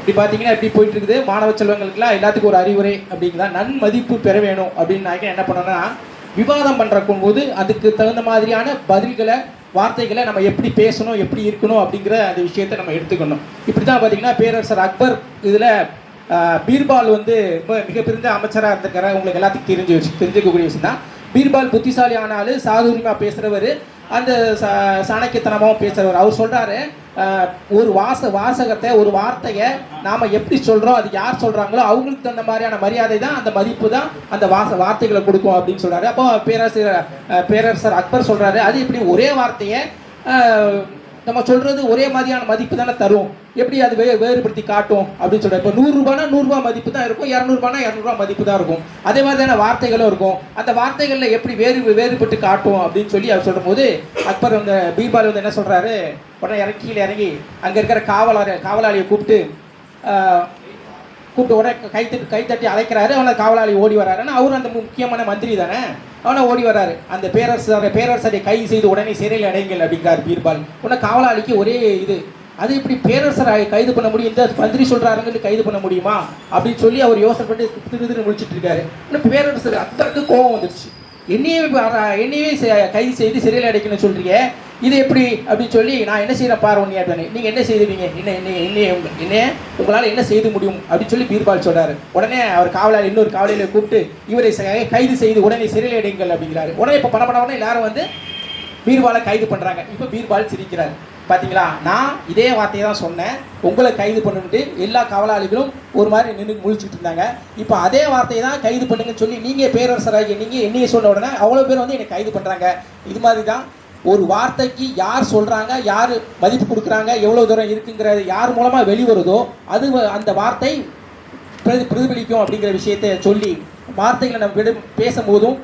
இப்படி பார்த்தீங்கன்னா எப்படி போயிட்டு இருக்குது. மாணவ செல்வங்களுக்குலாம் எல்லாத்துக்கும் ஒரு அறிவுரை அப்படிங்களா, நன்மதிப்பு பெற வேணும் அப்படின்னு என்ன பண்ணணும்னா, விவாதம் பண்ணுறக்கும் போது அதுக்கு தகுந்த மாதிரியான பதில்களை வார்த்தைகளை நம்ம எப்படி பேசணும், எப்படி இருக்கணும் அப்படிங்கிற அந்த விஷயத்தை நம்ம எடுத்துக்கணும். இப்படி தான் பார்த்தீங்கன்னா பேரரசர் அக்பர் இதில் பீர்பால் வந்து ரொம்ப மிகப்பெரிய அமைச்சராக இருந்திருக்கிற உங்களுக்கு எல்லாத்துக்கும் தெரிஞ்சுக்கக்கூடிய விஷயம் தான். பீர்பால் புத்திசாலி ஆனாலும் சாதுரியமாக பேசுகிறவர், அந்த சாணக்கியத்தனமாகவும் பேசுகிறவர். அவர் சொல்கிறாரு, ஒரு வாசகத்தை ஒரு வார்த்தையை நாம் எப்படி சொல்கிறோம், அது யார் சொல்கிறாங்களோ அவங்களுக்கு தகுந்த மாதிரியான மரியாதை தான், அந்த மதிப்பு தான் அந்த வார்த்தைகளை கொடுக்கும் அப்படின்னு சொல்கிறாரு. அப்போ பேரரசர் அக்பர் சொல்கிறாரு, அது இப்படி ஒரே வார்த்தையை நம்ம சொல்கிறது ஒரே மாதிரியான மதிப்பு தானே தரும், எப்படி அது வேறுபடுத்தி காட்டும் அப்படின்னு சொல்கிறார். இப்போ 100 ரூபானா 100 ரூபா மதிப்பு தான் இருக்கும், 200 ரூபானா 200 ரூபா மதிப்பு தான் இருக்கும். அதே மாதிரி தானே வார்த்தைகளும் இருக்கும். அந்த வார்த்தைகளில் எப்படி வேறுபட்டு காட்டும் அப்படின்னு சொல்லி அவர் சொல்லும் போது அக்பர் அந்த பீர்பால் வந்து என்ன சொல்கிறாரு, உடனே கீழே இறங்கி அங்கே இருக்கிற காவலாளியை கூப்பிட்டு உடனே கைத்தட்டி அழைக்கிறாரு. அவனை காவலாளி ஓடி வர்றாரு. ஆனால் அவரும் அந்த முக்கியமான மந்திரி தானே, அவனை ஓடி வர்றாரு. அந்த பேரரசரை கைது செய்து உடனே சிறையில் அடைங்கள் அப்படிங்கிறார் பீர்பால். உடனே காவலாளிக்கு ஒரே இது, அது இப்படி பேரரசரை கைது பண்ண முடியும், இந்த மந்திரி சொல்கிறாருன்னு கைது பண்ண முடியுமா அப்படின்னு சொல்லி அவர் யோசனை பண்ணி திரு முடிச்சுட்டு இருக்காரு. இன்னும் பேரரசர் அத்தருக்கு கோபம் வந்துருச்சு. என்னையே கைது செய்து சிறையில் அடைக்கணும்னு சொல்றீங்க, இது எப்படி அப்படின்னு சொல்லி, நான் என்ன செய்யறேன் பாரு ஒன்னியா, நீங்க என்ன செய்துவீங்க, என்ன உங்களால் என்ன செய்து முடியும் அப்படின்னு சொல்லி பீர்பால் சொல்றாரு. உடனே அவர் காவலாளி இன்னொரு காவலாளியை கூப்பிட்டு இவரை கைது செய்து உடனே சிறையில் அடைங்கள் அப்படிங்கிறாரு. உடனே இப்போ பணப்படவுடனே எல்லாரும் வந்து பீர்பாலை கைது பண்றாங்க. இப்போ பீர்பால் சிரிக்கிறார். பார்த்தீங்களா, நான் இதே வார்த்தையை தான் சொன்னேன், உங்களை கைது பண்ணுன்ட்டு எல்லா காவலாளிகளும் ஒரு மாதிரி நின்று முழிச்சுட்டு இருந்தாங்க. இப்போ அதே வார்த்தையை தான் கைது பண்ணுங்கன்னு சொல்லி நீங்கள் பேரரசராகி நீங்கள் என்னையை சொன்ன உடனே அவ்வளோ பேர் வந்து என்னை கைது பண்ணுறாங்க. இது மாதிரி தான் ஒரு வார்த்தைக்கு யார் சொல்கிறாங்க, யார் மதிப்பு கொடுக்குறாங்க, எவ்வளோ தூரம் இருக்குங்கிறது யார் மூலமாக வெளிவருதோ அது அந்த வார்த்தை பிரதிபலிக்கும் அப்படிங்கிற விஷயத்தை சொல்லி வார்த்தைகளை நம்ம பேசும்போதும்